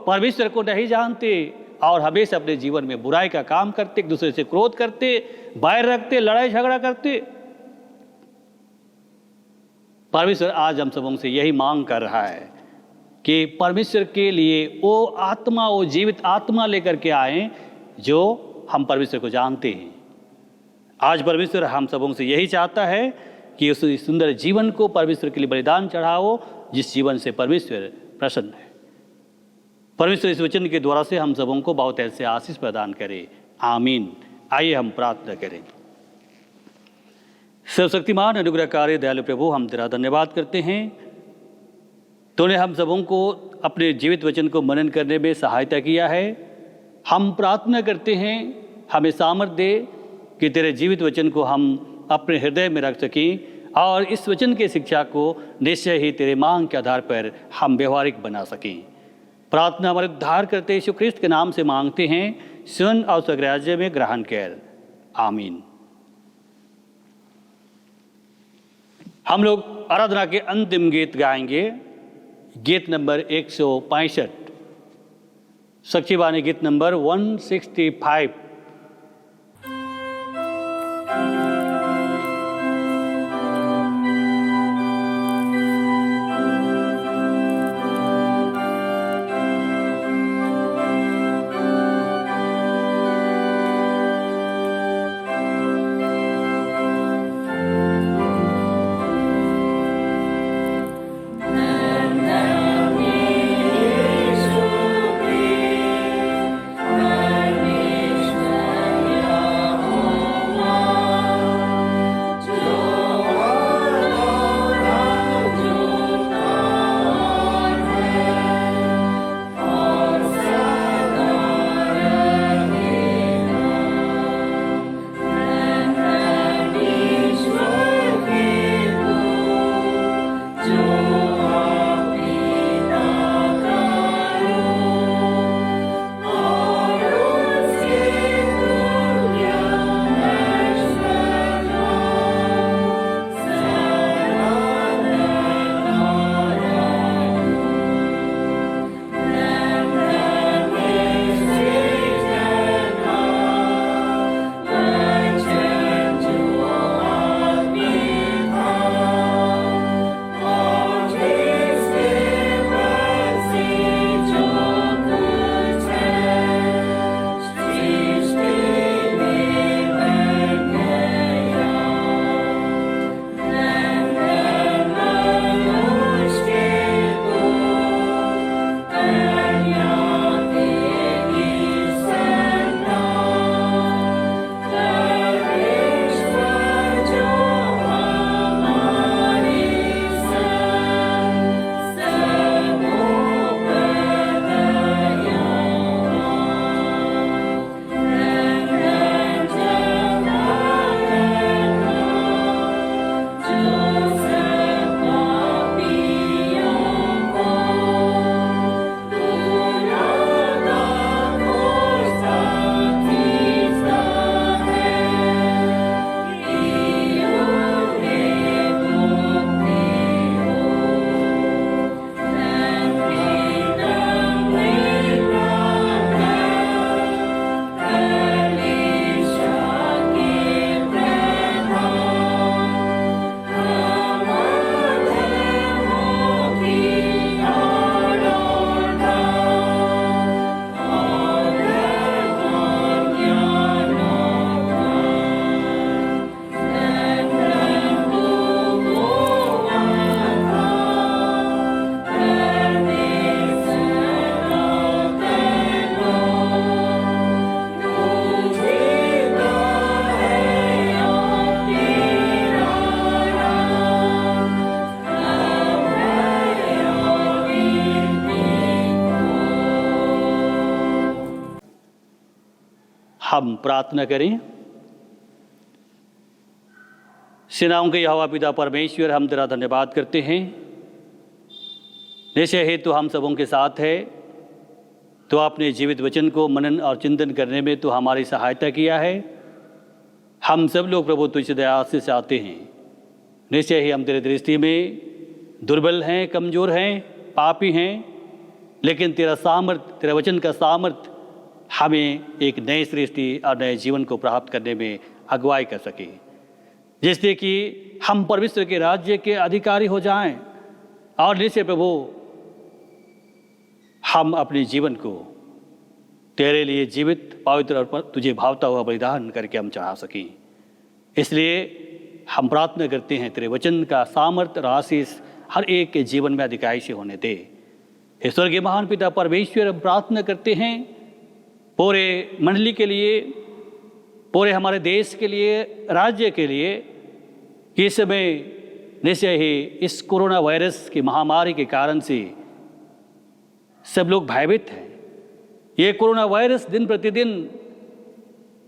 परमेश्वर को नहीं जानते और हमेशा अपने जीवन में बुराई का काम करते, एक दूसरे से क्रोध करते, बैर रखते, लड़ाई झगड़ा करते। परमेश्वर आज हम सबों से यही मांग कर रहा है कि परमेश्वर के लिए वो आत्मा, वो जीवित आत्मा लेकर के आए जो हम परमेश्वर को जानते हैं। आज परमेश्वर हम सबों से यही चाहता है कि उस सुंदर जीवन को परमेश्वर के लिए बलिदान चढ़ाओ, जिस जीवन से परमेश्वर प्रसन्न है। परमेश्वर इस वचन के द्वारा से हम सबों को बहुत ऐसे आशीष प्रदान करे। आमीन। आइए हम प्रार्थना करें। सर्वशक्तिमान अनुग्रहकारी दयालु प्रभु, हम तेरा धन्यवाद करते हैं। तूने हम सबों को अपने जीवित वचन को मनन करने में सहायता किया है। हम प्रार्थना करते हैं, हमें सामर्थ्य दे कि तेरे जीवित वचन को हम अपने हृदय में रख सकें और इस वचन की शिक्षा को निश्चय ही तेरे मांग के आधार पर हम व्यवहारिक बना सकें। प्रार्थना हमारे उद्धार करते यीशु ख्रिस्त के नाम से मांगते हैं। सुन और स्वर्ग राज्य में ग्रहण कर। आमीन। हम लोग आराधना के अंतिम गीत गाएंगे, गीत नंबर 165, साक्षीवाणी गीत नंबर 165। हम प्रार्थना करें। सेनाओं के यहोवा पिता परमेश्वर, हम तेरा धन्यवाद करते हैं। निश्चय है तो हम सबों के साथ है। तो आपने जीवित वचन को मनन और चिंतन करने में तो हमारी सहायता किया है। हम सब लोग प्रभु तुझसे दया से चाहते हैं। निश्चय ही हम तेरे दृष्टि में दुर्बल हैं, कमज़ोर हैं, पापी हैं, लेकिन तेरा सामर्थ्य, तेरा वचन का सामर्थ्य हमें एक नई सृष्टि और नए जीवन को प्राप्त करने में अगुवाई कर सके, जिससे कि हम परमेश्वर के राज्य के अधिकारी हो जाएं। और निश्चय प्रभु हम अपने जीवन को तेरे लिए जीवित, पवित्र और तुझे भावता हुआ बलिदान करके हम चढ़ा सकें। इसलिए हम प्रार्थना करते हैं तेरे वचन का सामर्थ्य और आशीष हर एक के जीवन में अधिकाई से होने दे। हे स्वर्गीय महान पिता परमेश्वर, हम प्रार्थना करते हैं पूरे मंडली के लिए, पूरे हमारे देश के लिए, राज्य के लिए, कि इस समय निश्चय ही इस कोरोना वायरस की महामारी के कारण से सब लोग भयभीत हैं। ये कोरोना वायरस दिन प्रतिदिन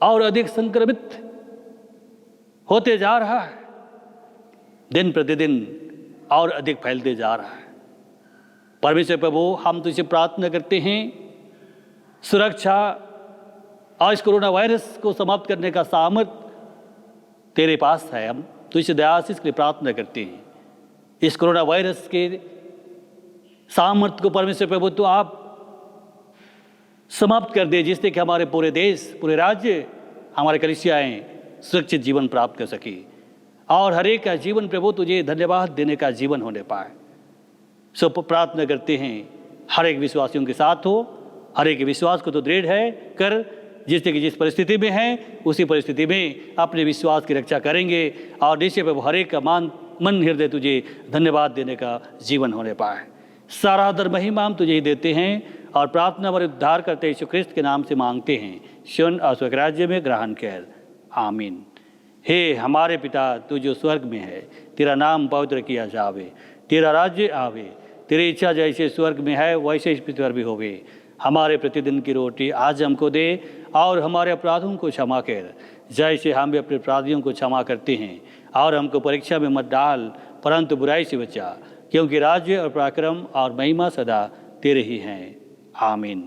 और अधिक संक्रमित होते जा रहा है, दिन प्रतिदिन और अधिक फैलते जा रहा है। परमेश्वर प्रभु, हम तुझसे प्रार्थना करते हैं सुरक्षा और इस कोरोना वायरस को समाप्त करने का सामर्थ्य तेरे पास है। हम तुझसे दया आशीष के लिए प्रार्थना करते हैं। इस कोरोना वायरस के सामर्थ्य को परमेश्वर प्रभु तो आप समाप्त कर दे, जिससे कि हमारे पूरे देश, पूरे राज्य, हमारे कलीसियाएं सुरक्षित जीवन प्राप्त कर सके और हर एक का जीवन प्रभु तुझे धन्यवाद देने का जीवन होने पाए। सो प्रार्थना करते हैं हर एक विश्वासियों के साथ हो, हर एक विश्वास को तो दृढ़ है कर, जिससे कि जिस परिस्थिति में है उसी परिस्थिति में अपने विश्वास की रक्षा करेंगे और निश्चय प्रभु हर एक का मन हृदय तुझे धन्यवाद देने का जीवन होने पाए। सारा आदर महिमा हम तुझे ही देते हैं और प्रार्थना हमारे उद्धार करते यीशु ख्रिस्त के नाम से मांगते हैं। सुन और स्वर्ग राज्य में ग्रहण कर, आमीन। हे हमारे पिता, तू जो स्वर्ग में है, तेरा नाम पवित्र किया जावे, तेरा राज्य आवे, तेरी इच्छा जैसे स्वर्ग में है वैसे इस पृथ्वी पर भी होवे। हमारे प्रतिदिन की रोटी आज हमको दे और हमारे अपराधों को क्षमा कर जैसे हम भी अपने अपराधियों को क्षमा करते हैं, और हमको परीक्षा में मत डाल परंतु बुराई से बचा, क्योंकि राज्य और पराक्रम और महिमा सदा तेरे ही हैं, आमीन।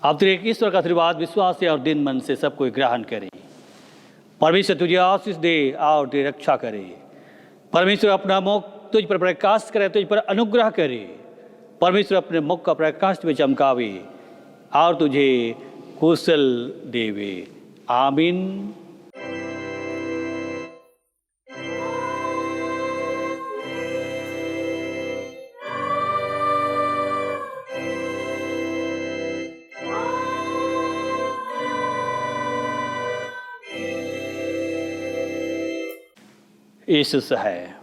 अब तेरे ईश्वर का आशीर्वाद विश्वास से और दिन मन से सबको ग्रहण करें। परमेश्वर तुझे आशीष दे और तेरी रक्षा करे। परमेश्वर अपना मुख तुझ पर प्रकाश करे, तुझ पर अनुग्रह करे। परमेश्वर अपने मुख का प्रकाश में चमकावे और तुझे कुशल देवे, आमीन। यीशु है।